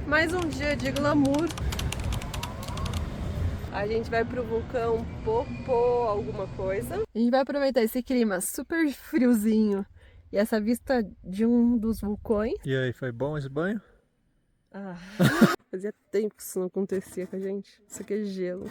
Mais um dia de glamour. A gente vai pro vulcão Popô alguma coisa. A gente vai aproveitar esse clima super friozinho e essa vista de um dos vulcões. E aí, foi bom esse banho? Ah, fazia tempo que isso não acontecia com a gente. Isso aqui é gelo.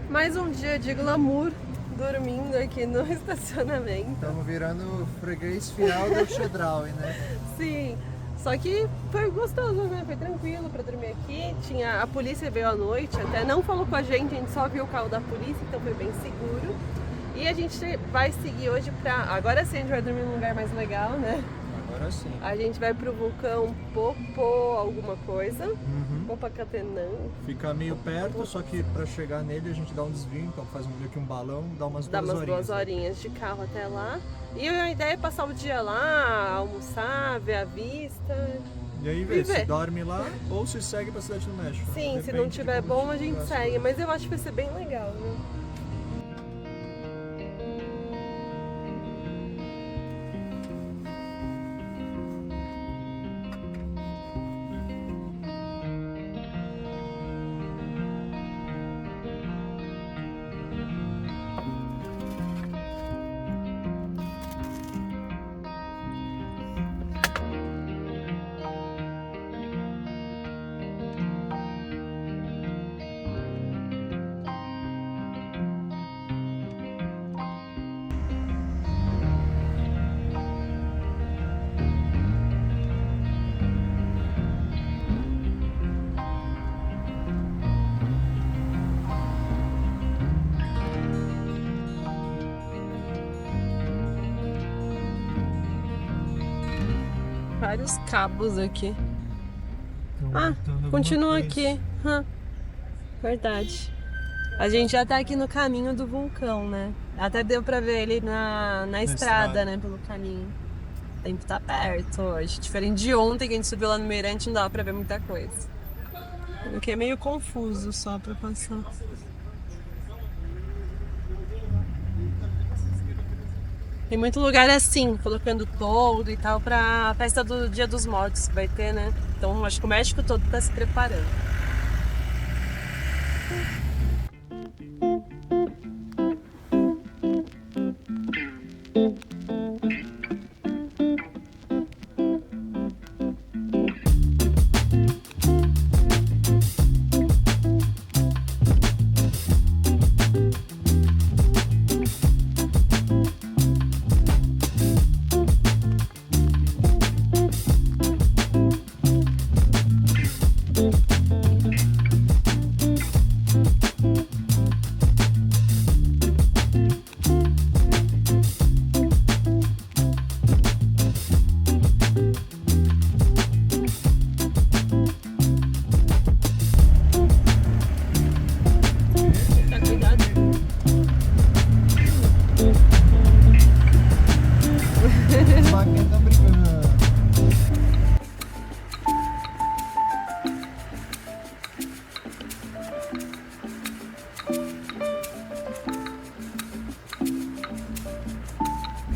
Mais um dia de glamour, dormindo aqui no estacionamento. Estamos virando freguês fiel do Chedraui, né? Sim, só que foi gostoso, né? Foi tranquilo pra dormir aqui. A polícia veio à noite, até não falou com a gente só viu o carro da polícia, então foi bem seguro. E a gente vai seguir hoje pra... Agora sim a gente vai dormir num lugar mais legal, né? Agora sim. A gente vai pro vulcão Popô alguma coisa. Popocatépetl. Fica meio perto, só que pra chegar nele a gente dá um desvio, então faz meio que um balão, dá umas duas horinhas de carro até lá. E a ideia é passar o dia lá, almoçar, ver a vista. E aí vê se dorme lá ou se segue pra Cidade do México. Sim, se não tiver bom a gente segue, mas eu acho que vai ser bem legal, né? Vários cabos aqui. Continua aqui. Verdade. A gente já tá aqui no caminho do vulcão, né? Até deu pra ver ele na estrada, né? Pelo caminho. O tempo tá perto hoje. Diferente de ontem que a gente subiu lá no Mirante, não dava pra ver muita coisa. O que é meio confuso só pra passar. Tem muito lugar assim, colocando toldo e tal pra festa do Dia dos Mortos que vai ter, né? Então acho que o México todo tá se preparando.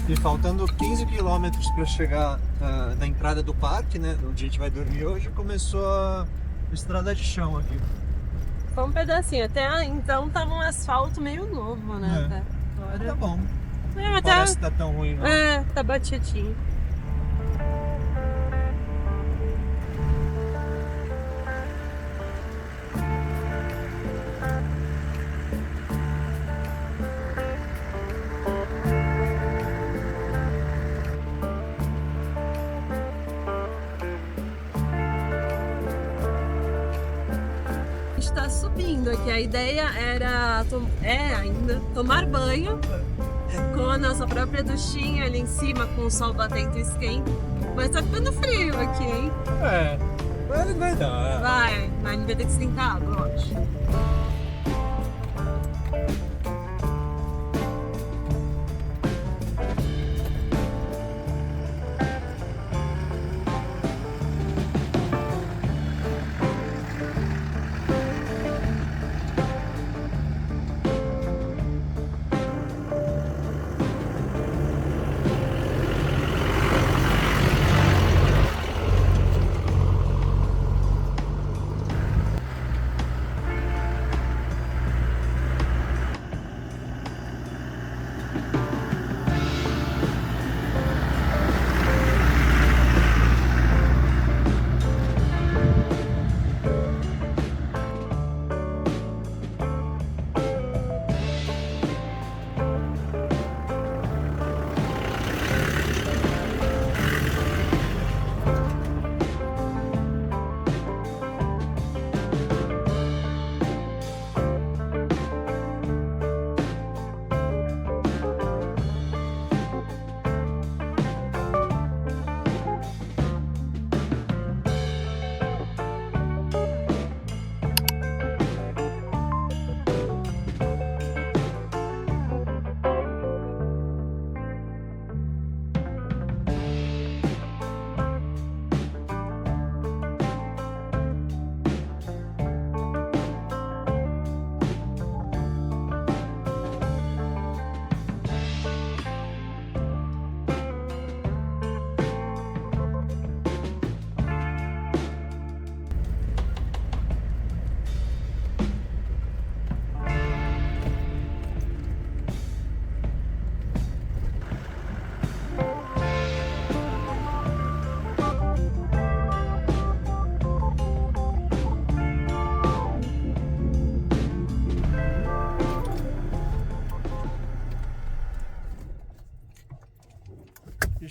E faltando 15 quilômetros para chegar na entrada do parque, né, onde a gente vai dormir hoje, começou a estrada de chão aqui. Foi um pedacinho, até então tava um asfalto meio novo, né? Agora tá bom. Não parece que tá tão ruim, não. Tá batidinho. A gente tá subindo aqui, a ideia era ainda tomar banho com a nossa própria duchinha ali em cima, com o sol batendo e esquenta. Mas tá ficando frio aqui, hein? Vai dar. Vai, mas a gente vai ter que esquentar a água, eu acho.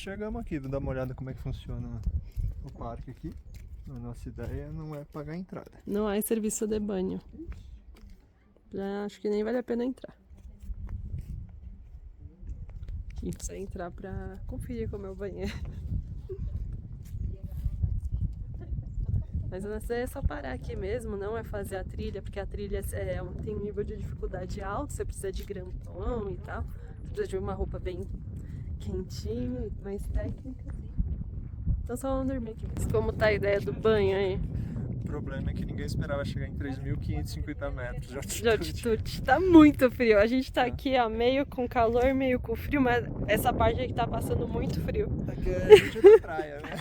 chegamos aqui, vou dar uma olhada como é que funciona o parque aqui. A nossa ideia não é pagar a entrada. Não há serviço de banho. Já acho que nem vale a pena entrar. A gente precisa entrar pra conferir como é o banheiro. Mas a ideia é só parar aqui mesmo, não é fazer a trilha, porque a trilha tem um nível de dificuldade alto, você precisa de grampão e tal. Você precisa de uma roupa bem quentinha e mais técnica. Então só vamos dormir aqui. Mas como tá a ideia do banho aí? O problema é que ninguém esperava chegar em 3.550 metros de altitude. De altitude. Tá muito frio. A gente tá aqui, ó, meio com calor, meio com frio, mas essa parte aí tá passando muito frio. Aqui é vídeo da praia, né?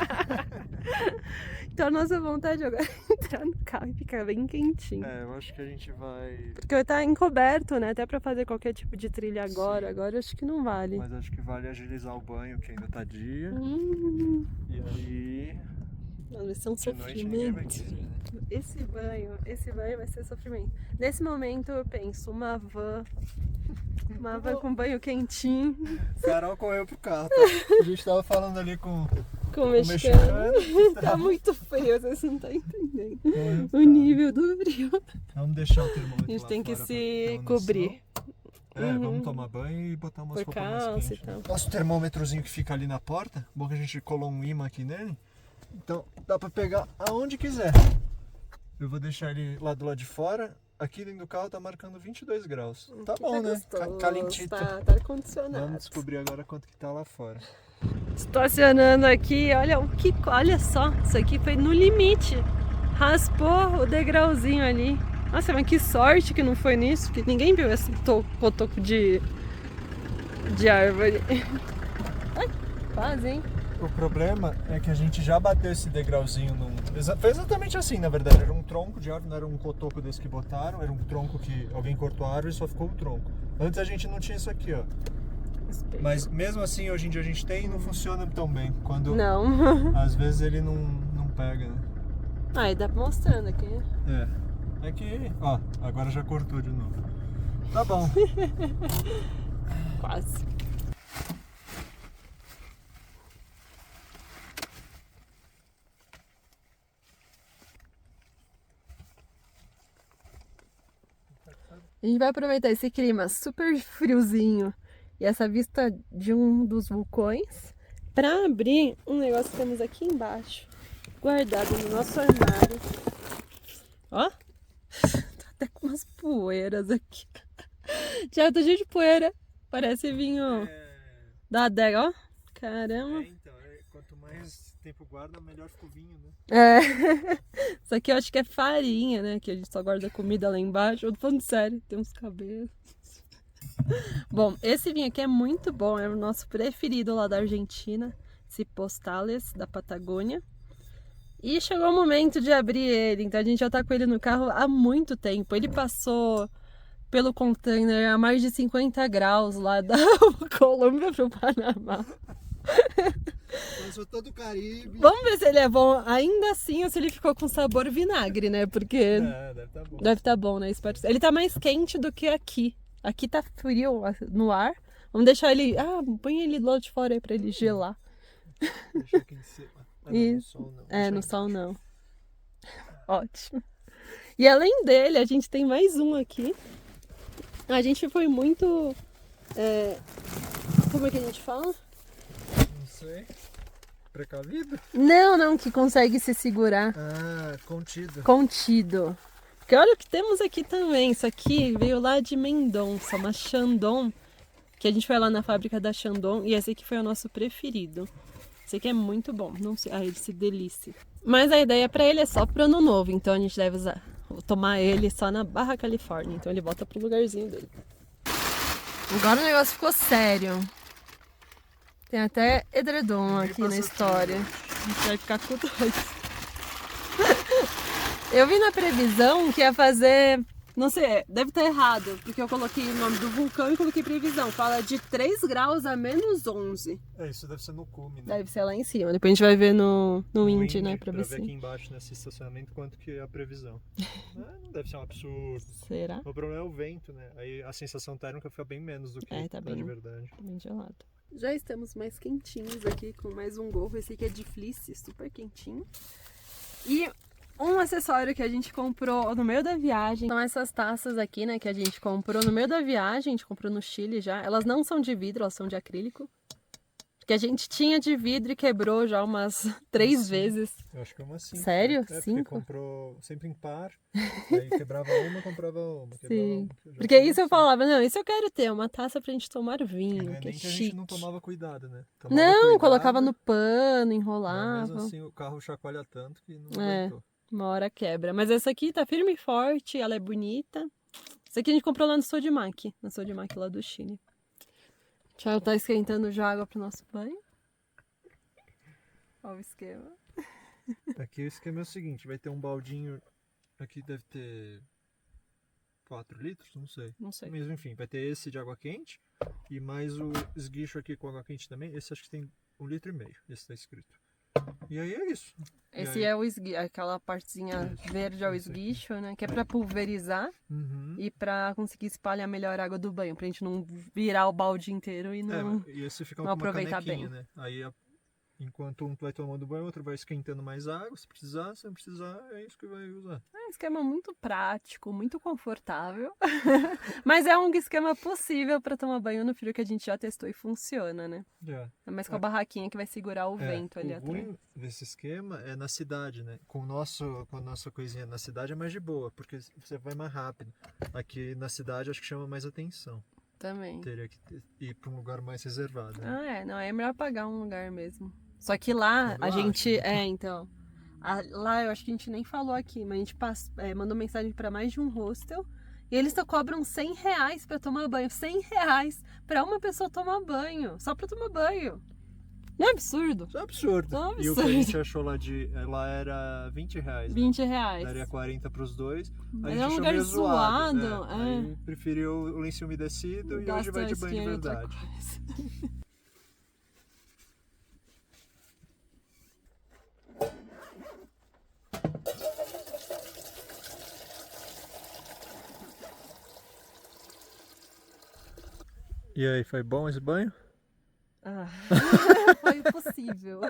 Então a nossa vontade agora é entrar no carro e ficar bem quentinho. É, eu acho que a gente vai... Porque tá encoberto, né? Até pra fazer qualquer tipo de trilha agora. Sim. Agora eu acho que não vale. Mas acho que vale agilizar o banho, que ainda tá dia. E aí... Vai ser um sofrimento. Esse banho vai ser sofrimento. Nesse momento eu penso, uma van com banho quentinho. Carol correu pro carro, tá? A gente tava falando ali com o mexicano. Tá muito frio, vocês não estão entendendo o nível do frio. Vamos deixar o termômetro. A gente lá tem que fora se cobrir. Vamos tomar banho e botar umas roupas mais quentes. Nosso termômetrozinho que fica ali na porta, bom que a gente colou um imã aqui nele. Então dá pra pegar aonde quiser. Eu vou deixar ele lá do lado de fora. Aqui dentro do carro tá marcando 22 graus. Tá bom, né? Calentito. Tá ar-condicionado. Vamos descobrir agora quanto que tá lá fora. Estacionando aqui, olha só, isso aqui foi no limite. Raspou o degrauzinho ali. Nossa, mas que sorte que não foi nisso, porque ninguém viu esse cotoco de árvore. Ai, quase, hein? O problema é que a gente já bateu esse degrauzinho foi exatamente assim, na verdade. Era um tronco de árvore, não era um cotoco desse que botaram. Era um tronco que alguém cortou a árvore e só ficou o tronco. Antes a gente não tinha isso aqui, ó. Mas mesmo assim, hoje em dia a gente tem e não funciona tão bem. Quando não. Às vezes ele não pega, né? Ah, e dá mostrando aqui. É que, ó, agora já cortou de novo. Tá bom. Quase. A gente vai aproveitar esse clima super friozinho e essa vista de um dos vulcões para abrir um negócio que temos aqui embaixo, guardado no nosso armário. Ó, tá até com umas poeiras aqui. Já tá cheio de poeira. Parece vinho da adega, ó. Caramba. Então, quanto mais tempo guarda, melhor fica o vinho, né? Isso aqui eu acho que é farinha, né? Que a gente só guarda comida lá embaixo. Eu tô falando sério, tem uns cabelos. Bom, esse vinho aqui é muito bom, é o nosso preferido lá da Argentina, esse Postales da Patagônia. E chegou o momento de abrir ele, então a gente já tá com ele no carro há muito tempo. Ele passou pelo container a mais de 50 graus lá da Colômbia pro Panamá. Passou todo o Caribe. Vamos ver se ele é bom ainda assim ou se ele ficou com sabor vinagre, né? Porque deve estar bom. Deve estar bom, né? Ele tá mais quente do que aqui. Aqui tá frio no ar. Vamos deixar ele... põe ele lá de fora aí pra ele gelar. Deixa aqui em cima. No sol não. No sol não. Ótimo. E além dele, a gente tem mais um aqui. A gente foi muito... Como é que a gente fala? Não sei. Precavido? Não, que consegue se segurar. Contido. Contido. Porque olha o que temos aqui também. Isso aqui veio lá de Mendonça, uma Chandon. Que a gente foi lá na fábrica da Chandon. E esse aqui foi o nosso preferido. Esse aqui é muito bom. Não sei, ele se delícia. Mas a ideia pra ele é só pro ano novo. Então a gente deve tomar ele só na Barra Califórnia. Então ele volta pro lugarzinho dele. Agora o negócio ficou sério. Tem até edredom aqui na história. A gente vai ficar com dois. Eu vi na previsão que ia fazer... Não sei, deve estar errado. Porque eu coloquei o nome do vulcão e coloquei previsão. Fala de 3 graus a menos 11. Isso deve ser no cume, né? Deve ser lá em cima. Depois a gente vai ver no Indy, né? Pra ver aqui embaixo nesse estacionamento quanto que é a previsão. Não deve ser um absurdo. Será? O problema é o vento, né? Aí a sensação térmica fica bem menos do que tá de verdade. Tá bem gelado. Já estamos mais quentinhos aqui com mais um gorro. Esse aqui é de fleece, super quentinho. E um acessório que a gente comprou no meio da viagem são essas taças aqui, né? Que a gente comprou no meio da viagem, a gente comprou no Chile já. Elas não são de vidro, elas são de acrílico. Que a gente tinha de vidro e quebrou já umas 3 vezes. Eu acho que é umas 5. Sério? É, 5? porque comprou sempre em par, aí quebrava uma, comprava uma. Sim. Porque isso eu falava, não, isso eu quero ter, uma taça pra gente tomar vinho, Não é que é nem que a chique. gente não tomava cuidado, né? Tomava Não, cuidado, colocava no pano, mas enrolava. mesmo assim o carro chacoalha tanto que não É, aguentou. uma hora quebra. Mas essa aqui tá firme e forte, ela é bonita. Essa aqui a gente comprou lá no Sodimac, na Sodimac lá do Chile. O Thiago tá esquentando já água pro nosso banho. Olha o esquema. Aqui o esquema é o seguinte, vai ter um baldinho, aqui deve ter 4 litros, não sei. Não sei. Mas enfim, vai ter esse de água quente e mais o esguicho aqui com água quente também. Esse acho que tem 1,5 litros, esse tá escrito. E aí é isso. Esse é o esguicho, aquela partezinha verde é o esguicho, né? Que é pra pulverizar e pra conseguir espalhar melhor a água do banho, pra gente não virar o balde inteiro e não, e esse fica não com uma aproveitar canequinha, bem. né? Aí enquanto um vai tomando banho, o outro vai esquentando mais água, se precisar, se não precisar, é isso que vai usar. É um esquema muito prático, muito confortável, mas é um esquema possível para tomar banho no frio que a gente já testou e funciona, né? É mais com a barraquinha que vai segurar o vento ali atrás. O ruim desse esquema é na cidade, né? Com a nossa coisinha na cidade é mais de boa, porque você vai mais rápido. Aqui na cidade acho que chama mais atenção. Também. Teria que ir para um lugar mais reservado. Né? Não, é melhor pagar um lugar mesmo. Só que lá a gente. Então. Lá eu acho que a gente nem falou aqui, mas a gente mandou mensagem para mais de um hostel e eles só cobram R$100 para tomar banho. R$100 para uma pessoa tomar banho. Só para tomar banho. Não é absurdo? Isso é absurdo. Não é absurdo. E o que a gente achou lá era R$20. R$20. Daria 40 para os dois. Mas é um lugar zoado. Aí preferiu o lenço umedecido e hoje vai de banho de verdade. E aí, foi bom esse banho? Foi possível.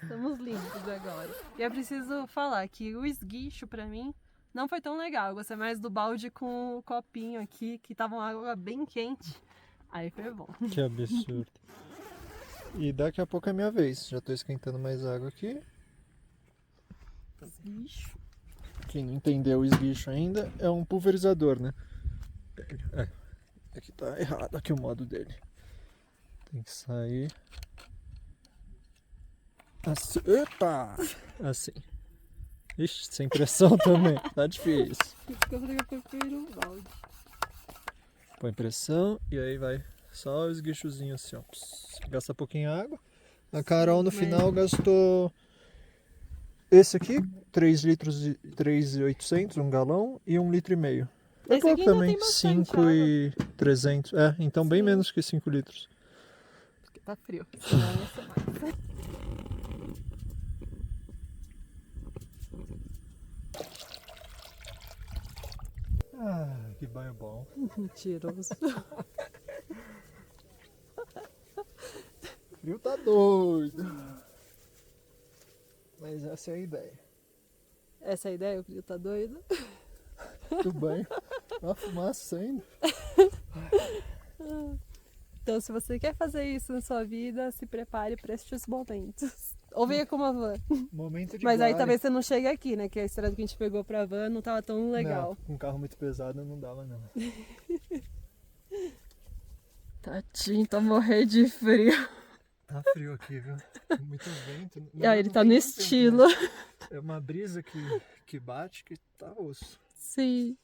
Estamos limpos agora. E é preciso falar que o esguicho pra mim não foi tão legal. Eu gostei mais do balde com o copinho aqui, que tava uma água bem quente. Aí foi bom. Que absurdo. E daqui a pouco é minha vez. Já tô esquentando mais água aqui. Esguicho. Quem não entendeu o esguicho ainda, é um pulverizador, né? Aqui tá errado, aqui o modo dele. Tem que sair assim. Epa! Assim. Ixi, sem pressão também. Tá difícil. Põe pressão e aí vai só o esguichozinho assim, ó. Gasta pouquinho água. A Carol no final gastou esse aqui, 3 litros e 3.800, 1 galão e 1,5 litros. É Esse pouco aqui também, tem 5.300. Então bem menos que 5 litros. Porque tá frio. Senão ia ser mais. Que banho bom. Mentiroso. O frio tá doido. Mas essa é a ideia. Essa é a ideia? O frio tá doido? Do banho. Uma fumaça ainda. Então, se você quer fazer isso na sua vida, se prepare para estes momentos. Ou venha com uma van. Momento de Mas aí glória. talvez você não chegue aqui, né? Que a estrada que a gente pegou pra van não tava tão legal. Não, com um carro muito pesado não dava não. Tadinho, tá morrendo de frio. Tá frio aqui, viu? Muito vento. E aí ele tá no estilo. Vento, é uma brisa que bate que tá osso. Sim.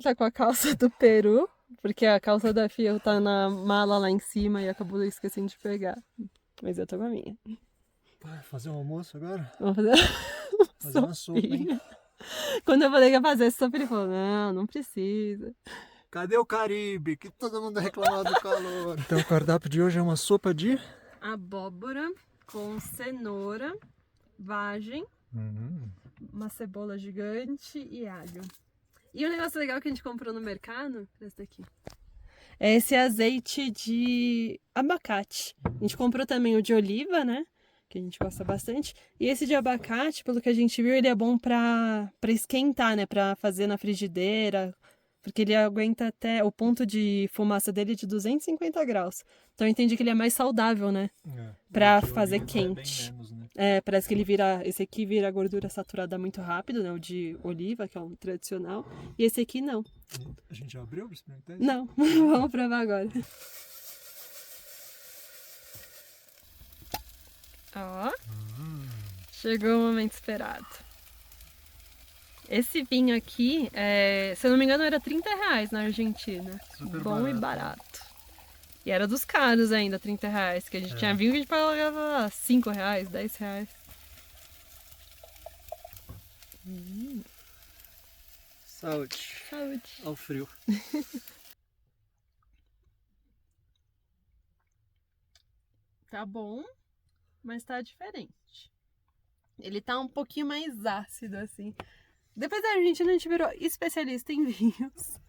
Tá com a calça do Peru, porque a calça da Fia tá na mala lá em cima e acabou esquecendo de pegar. Mas eu tô com a minha. Fazer um almoço agora? Vamos fazer uma sopa, hein? Quando eu falei que ia fazer sopa, ele falou, não precisa. Cadê o Caribe? Que todo mundo reclamava do calor. Então o cardápio de hoje é uma sopa de... abóbora com cenoura, vagem, uma cebola gigante e alho. E um negócio legal que a gente comprou no mercado, esse daqui, é esse azeite de abacate. A gente comprou também o de oliva, né? Que a gente gosta bastante. E esse de abacate, pelo que a gente viu, ele é bom pra esquentar, né? Pra fazer na frigideira. Porque ele aguenta até... O ponto de fumaça dele é de 250 graus. Então eu entendi que ele é mais saudável, né? Pra fazer quente. É bem menos, né? É, parece que ele vira... Esse aqui vira gordura saturada muito rápido, né? O de oliva, que é um tradicional. E esse aqui não. A gente já abriu pra experimentar? Não. Vamos provar agora. Ó. Chegou o momento esperado. Esse vinho aqui, se eu não me engano, era R$30 na Argentina. Super bom barato, e barato. E era dos caros ainda, R$30. Que a gente tinha vinho que a gente pagava R$5, R$10. Saúde. Saúde. Ao frio. Tá bom, mas tá diferente. Ele tá um pouquinho mais ácido, assim. Depois da Argentina a gente virou especialista em vinhos.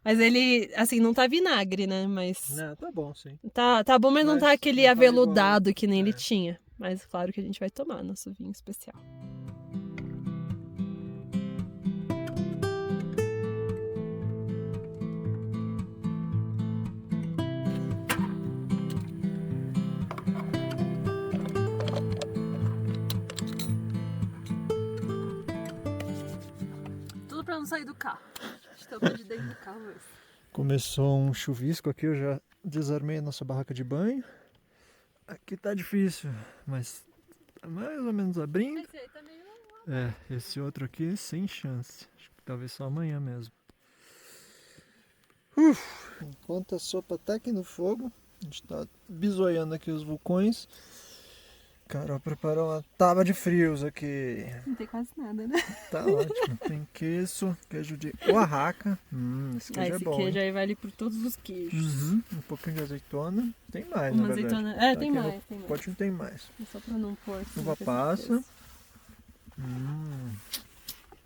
Mas ele, assim, não tá vinagre, né? Mas Não, tá bom, sim. tá bom, mas não tá aquele não tá aveludado igual. que nem ele tinha. Mas claro que a gente vai tomar nosso vinho especial. Tudo pra não sair do carro. Estou de dentro do carro mesmo. Começou um chuvisco aqui, eu já desarmei a nossa barraca de banho. Aqui tá difícil, mas tá mais ou menos abrindo. Esse aí tá meio... Esse outro aqui sem chance. Acho que talvez só amanhã mesmo. Enquanto a sopa tá aqui no fogo, a gente tá bisoiando aqui os vulcões. Carol preparou uma tábua de frios aqui. Não tem quase nada, né? Tá ótimo. Tem queijo de Oaxaca. Esse queijo é Esse bom. queijo aí vale por todos os queijos. Um pouquinho de azeitona. Tem mais, Uma na verdade. azeitona... Tá tem aqui mais, no tem mais. potinho tem mais. Só pra não pôr. Uva passa.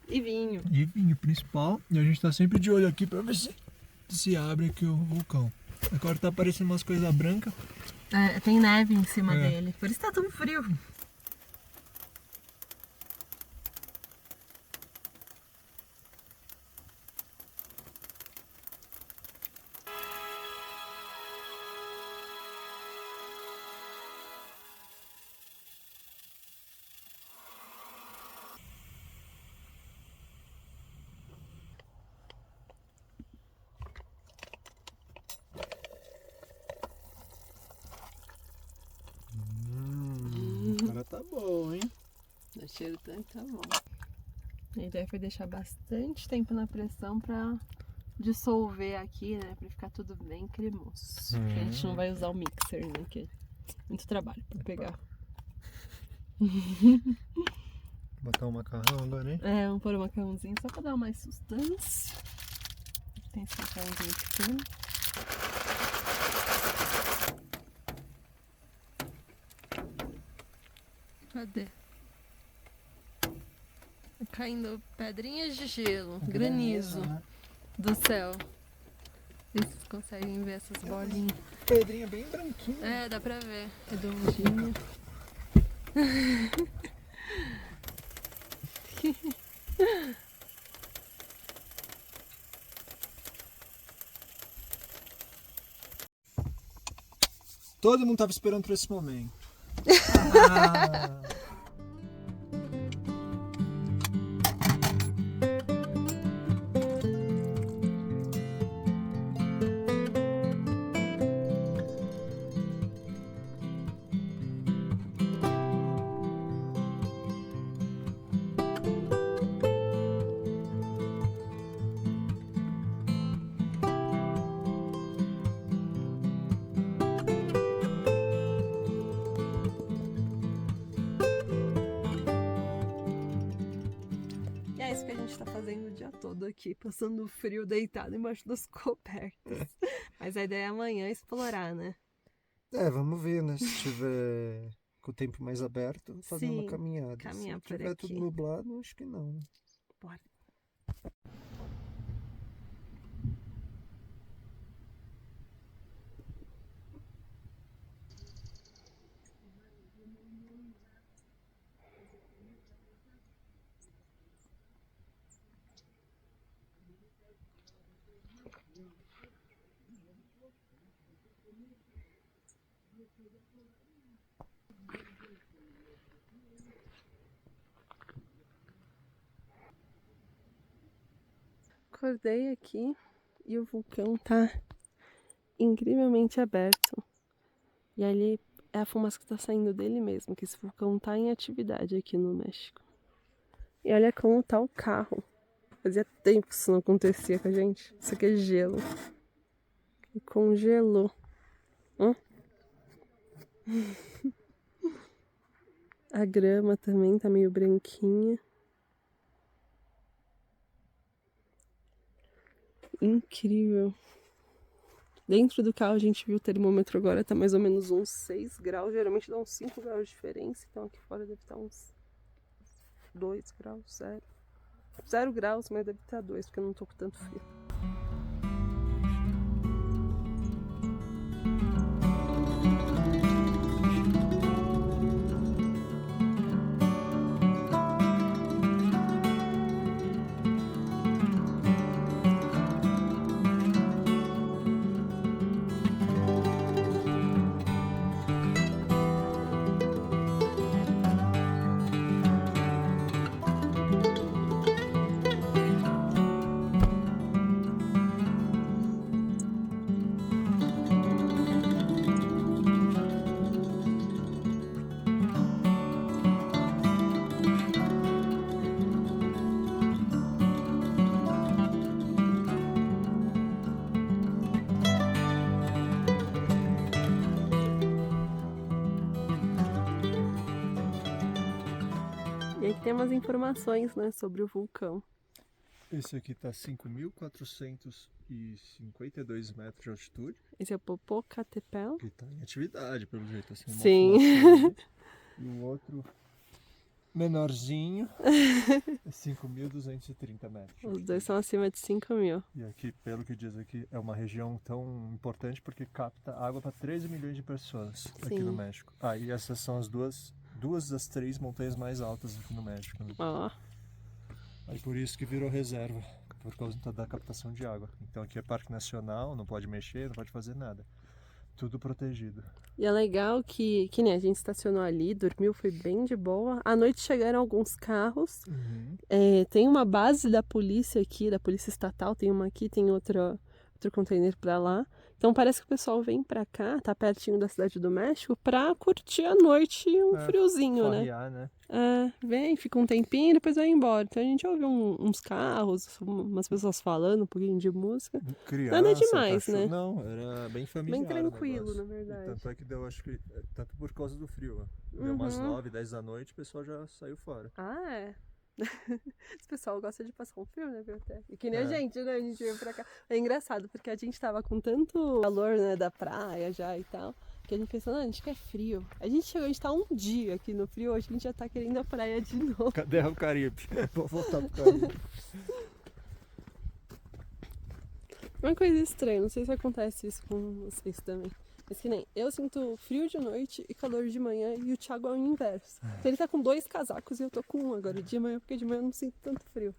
E vinho. E vinho principal. E a gente tá sempre de olho aqui pra ver se abre aqui o vulcão. Agora tá aparecendo umas coisas brancas. Tem neve em cima dele. Por isso tá tão frio. Agora tá bom, hein? O cheiro tá bom. A ideia foi deixar bastante tempo na pressão pra dissolver aqui, né? Pra ficar tudo bem cremoso. Porque a gente não vai usar o mixer, né? Que é muito trabalho pra pegar. Botar um macarrão agora, hein? Vamos pôr o macarrãozinho só pra dar mais sustância. Tem esse macarrãozinho pequeno. Cadê? Tá caindo pedrinhas de gelo, granizo né? do céu. Vocês conseguem ver essas bolinhas? Pedrinha bem branquinha. Dá pra ver. Redondinha. Todo mundo tava esperando por esse momento. E é isso que a gente tá fazendo o dia todo aqui, passando frio deitado embaixo das cobertas. Mas a ideia é amanhã explorar, né? Vamos ver, né? Se tiver com o tempo mais aberto, fazer uma caminhada. Caminhar Se por tiver aqui. tudo nublado, acho que não. Né? Bora. Acordei aqui e o vulcão tá incrivelmente aberto. E ali é a fumaça que tá saindo dele mesmo, que esse vulcão tá em atividade aqui no México. E olha como tá o carro. Fazia tempo que isso não acontecia com a gente. Isso aqui é gelo. E congelou. A grama também tá meio branquinha. Incrível. Dentro do carro a gente viu o termômetro agora, tá mais ou menos uns 6 graus. Geralmente dá uns 5 graus de diferença. Então aqui fora deve estar uns 2 graus, 0 graus, mas deve estar 2, porque eu não tô com tanto frio. E aqui tem umas informações, né, sobre o vulcão. Esse aqui tá 5.452 metros de altitude. Esse é o Popocatépetl. Que tá em atividade, pelo jeito. Assim, Sim. E o outro menorzinho é 5.230 metros. Os dois são acima de 5.000. E aqui, pelo que diz aqui, é uma região tão importante porque capta água para 13 milhões de pessoas aqui no México. Aí essas são as duas das 3 montanhas mais altas aqui no México. Né? Ó. Aí por isso que virou reserva, por causa da captação de água. Então aqui é parque nacional, não pode mexer, não pode fazer nada. Tudo protegido. E é legal que nem a gente estacionou ali, dormiu, foi bem de boa. À noite chegaram alguns carros. Tem uma base da polícia aqui, da polícia estatal, tem uma aqui, tem outro container pra lá. Então parece que o pessoal vem pra cá, tá pertinho da Cidade do México, pra curtir a noite e um friozinho, farrear, né? Vem, fica um tempinho e depois vai embora. Então a gente ouve uns carros, umas pessoas falando, um pouquinho de música. Criança, nada demais, cachorro. né? Não, era bem familiar. Bem tranquilo, na verdade. E tanto é que deu, acho que, tanto por causa do frio. Deu umas 9, 10 da noite, o pessoal já saiu fora. Ah, é? Esse pessoal gosta de passar um frio, né, Biotec? E que nem a gente, né? A gente veio pra cá. É engraçado, porque a gente tava com tanto calor, né, da praia já e tal, que a gente pensou, não, a gente quer frio. A gente chegou, a gente tá um dia aqui no frio, hoje a gente já tá querendo a praia de novo. Cadê o Caribe? Vou voltar pro Caribe. Uma coisa estranha, não sei se acontece isso com vocês também. Mas que nem, eu sinto frio de noite e calor de manhã e o Thiago é o inverso. Então ele tá com 2 casacos e eu tô com 1 agora de manhã, porque de manhã eu não sinto tanto frio.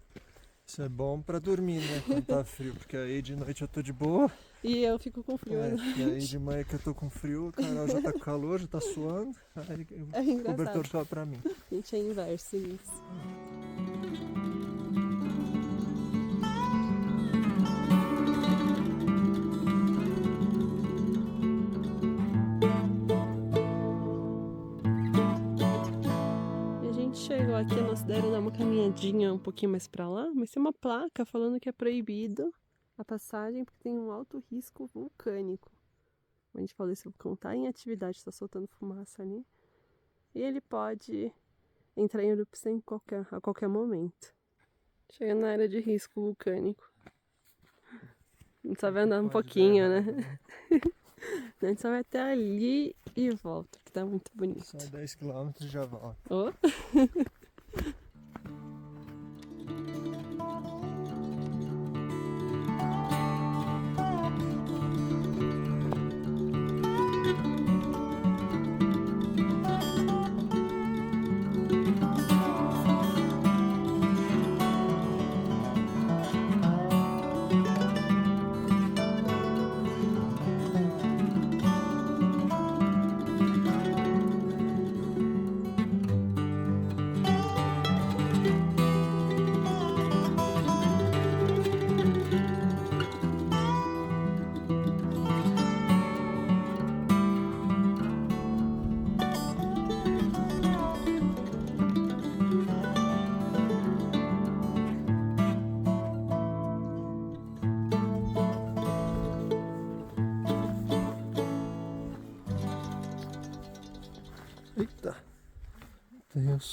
Isso é bom pra dormir, né? Quando tá frio, porque aí de noite eu tô de boa. E eu fico com frio. E aí de manhã que eu tô com frio, o Carol já tá com calor, já tá suando. Aí o cobertor só pra mim. A gente é inverso isso. Chegou aqui, nós deram dar uma caminhadinha um pouquinho mais pra lá, mas tem uma placa falando que é proibido a passagem porque tem um alto risco vulcânico. Como a gente falou, esse vulcão tá em atividade, está soltando fumaça ali. E ele pode entrar em erupção a qualquer momento. Chegando na área de risco vulcânico. A gente só vai andar um pouquinho, né? A gente só vai até ali e volta, que tá muito bonito. Só 10 km e já volta. Oh.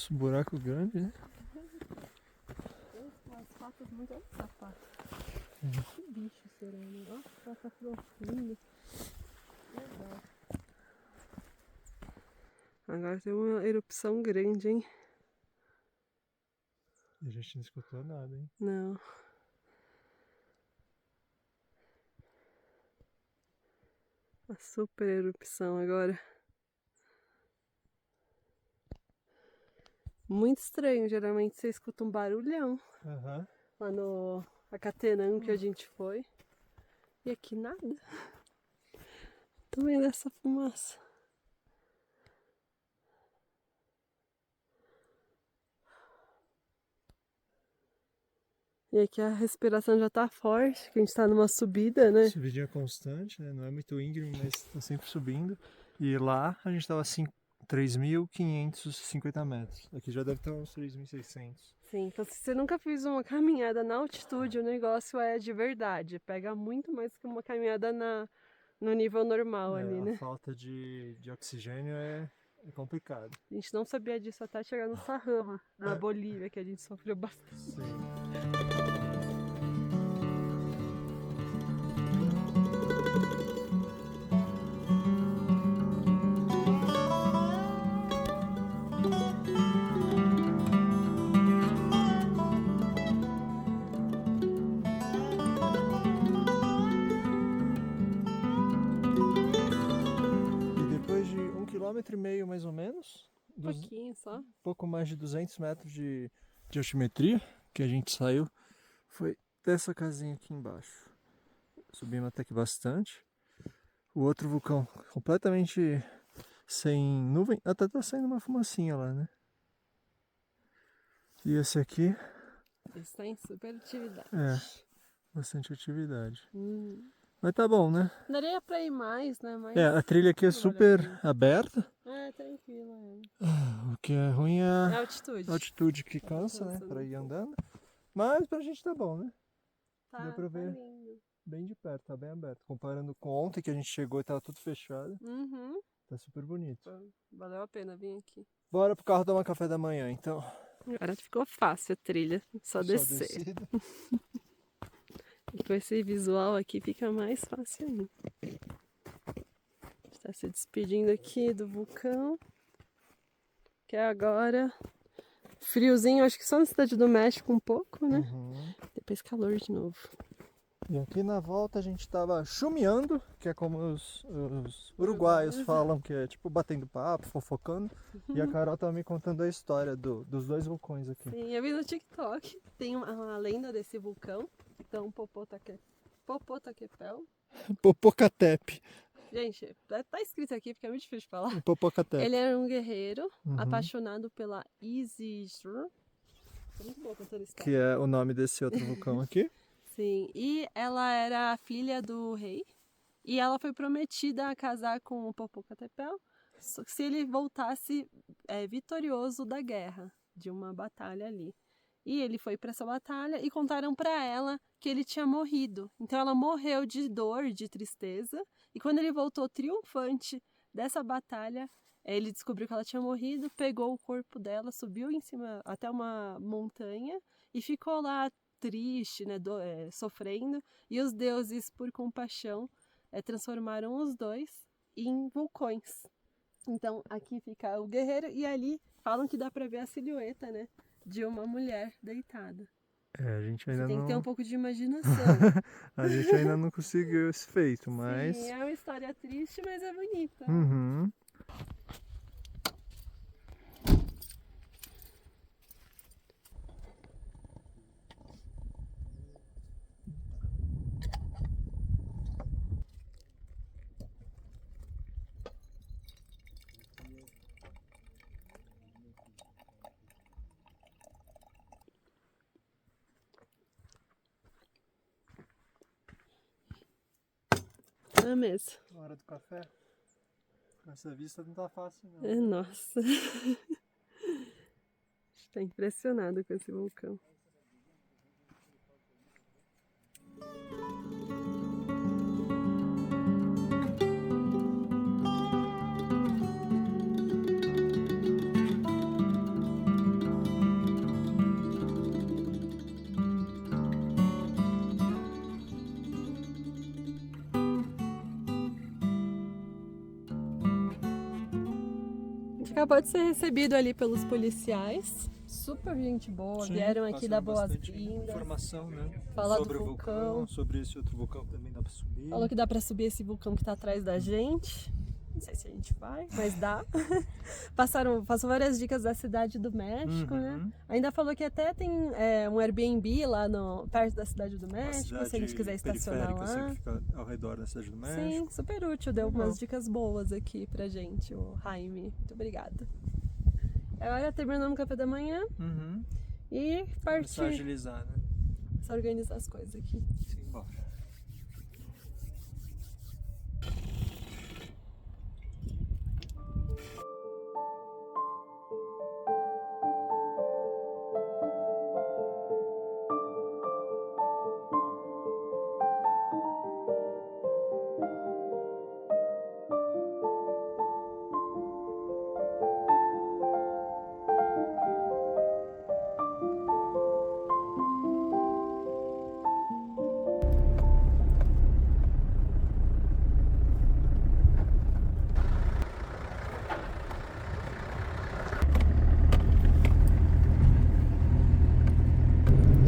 Nossa, buraco grande, né? Umas patas muito... Olha essa pata. Que bicho será, né? Nossa, ela tá profundo. Legal. Agora tem uma erupção grande, hein? E a gente não escutou nada, hein? Não. Uma super erupção agora. Muito estranho, geralmente você escuta um barulhão. Aham. Lá no Acatenã que a gente foi. E aqui nada. Tô vendo essa fumaça. E aqui a respiração já tá forte, que a gente tá numa subida, né? Subidinha constante, né? Não é muito íngreme, mas tá sempre subindo. E lá a gente tava 3.550 metros. Aqui já deve estar uns 3.600. Sim, então se você nunca fez uma caminhada na altitude, o negócio é de verdade. Pega muito mais que uma caminhada no nível normal ali, né? A falta de oxigênio é complicado. A gente não sabia disso até chegar no Sajama, na Bolívia, que a gente sofreu bastante. Sim. Quilômetro e meio mais ou menos, Um pouquinho só. Pouco mais de 200 metros de altimetria que a gente saiu, foi dessa casinha aqui embaixo. Subimos até que bastante. O outro vulcão completamente sem nuvem, até tá saindo uma fumacinha lá, né? E esse aqui... Está em super atividade. Bastante atividade. Mas tá bom, né? Daria pra ir mais, né? Mas a trilha aqui é super aberta. Tranquila. O que é ruim é a altitude. A altitude que cansa, né? Pra ir andando. Mas pra gente tá bom, né? Deu pra ver bem de perto, tá bem aberto. Comparando com ontem que a gente chegou e tava tudo fechado. Tá super bonito. Valeu a pena vir aqui. Bora pro carro tomar café da manhã, então. Agora ficou fácil a trilha, só descer. E com esse visual aqui fica mais fácil ainda. Está se despedindo aqui do vulcão. Que é agora friozinho, acho que só na Cidade do México um pouco, né? Depois calor de novo. E aqui na volta a gente tava chumeando, que é como os uruguaios falam, que é tipo batendo papo, fofocando. E a Carol tava me contando a história dos dois vulcões aqui. Sim, eu vi no TikTok, tem uma lenda desse vulcão. Então, Popocatépetl. Popocatépetl. Gente, tá escrito aqui porque é muito difícil de falar. Popocatépetl. Ele era um guerreiro apaixonado pela Isis-Ru. Muito bom contando história. Que é o nome desse outro vulcão aqui. Sim, e ela era a filha do rei. E ela foi prometida a casar com o Popocatépetl se ele voltasse vitorioso da guerra, de uma batalha ali. E ele foi para essa batalha e contaram para ela que ele tinha morrido. Então ela morreu de dor, de tristeza. E quando ele voltou triunfante dessa batalha, ele descobriu que ela tinha morrido, pegou o corpo dela, subiu em cima até uma montanha e ficou lá triste, né, sofrendo. E os deuses, por compaixão, transformaram os dois em vulcões. Então aqui fica o guerreiro e ali falam que dá para ver a silhueta, né, de uma mulher deitada. A gente ainda tem não... que ter um pouco de imaginação. A gente ainda não conseguiu esse feito, mas... Sim, é uma história triste, mas é bonita. Na mesa. Na hora do café. Com essa vista não tá fácil, não. Nossa. Está impressionado com esse vulcão. acabou de ser recebido ali pelos policiais. Super gente boa, Sim, vieram aqui dar bastante boas-vindas. informação, né? Falar sobre do o vulcão, sobre esse outro vulcão que também dá pra subir. Falou que dá pra subir esse vulcão que tá atrás da gente. Não sei se a gente vai, mas dá. Passou várias dicas da cidade do México, né? Ainda falou que até tem um Airbnb lá perto da cidade do México, se a gente quiser estacionar lá. Assim, que fica ao redor da cidade do México. Sim, super útil. Deu umas dicas boas aqui pra gente, o Jaime. Muito obrigada. Agora terminamos o café da manhã e partir. Começar a agilizar, né? Só organizar as coisas aqui. Simbora.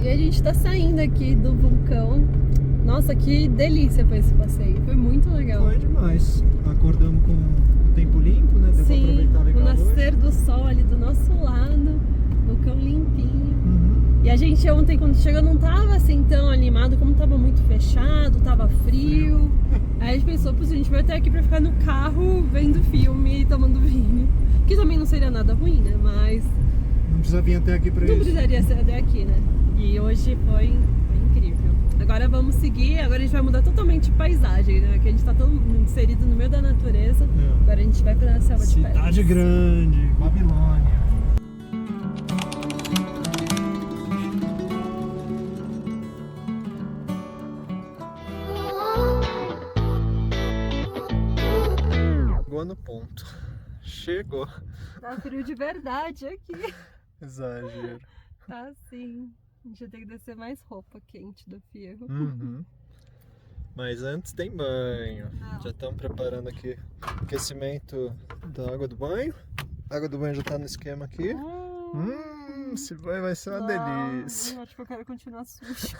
E a gente tá saindo aqui do vulcão. Nossa, que delícia foi esse passeio. Foi muito legal. Foi demais. Acordamos com o tempo limpo, né? Deu pra aproveitar legal o nascer do sol ali do nosso lado. Vulcão limpinho. E a gente ontem, quando chegou, não tava assim tão animado, como tava muito fechado, tava frio. Aí a gente pensou, a gente veio até aqui pra ficar no carro, vendo filme e tomando vinho. Que também não seria nada ruim, né? Mas não precisa vir até aqui pra isso. Não precisaria ser até aqui, né? E hoje foi incrível. Agora vamos seguir, agora a gente vai mudar totalmente de paisagem, né? Que a gente tá todo inserido no meio da natureza. Agora a gente vai pra selva de pedras. Cidade grande, Babilônia. Chegou no ponto. Chegou. Tá frio de verdade aqui. Exagero. Tá sim. A gente vai ter que descer mais roupa quente do fio. Mas antes tem banho. Já estamos preparando aqui o aquecimento da água do banho. A água do banho já tá no esquema aqui. Esse banho vai ser uma delícia. Acho que eu quero continuar sujo.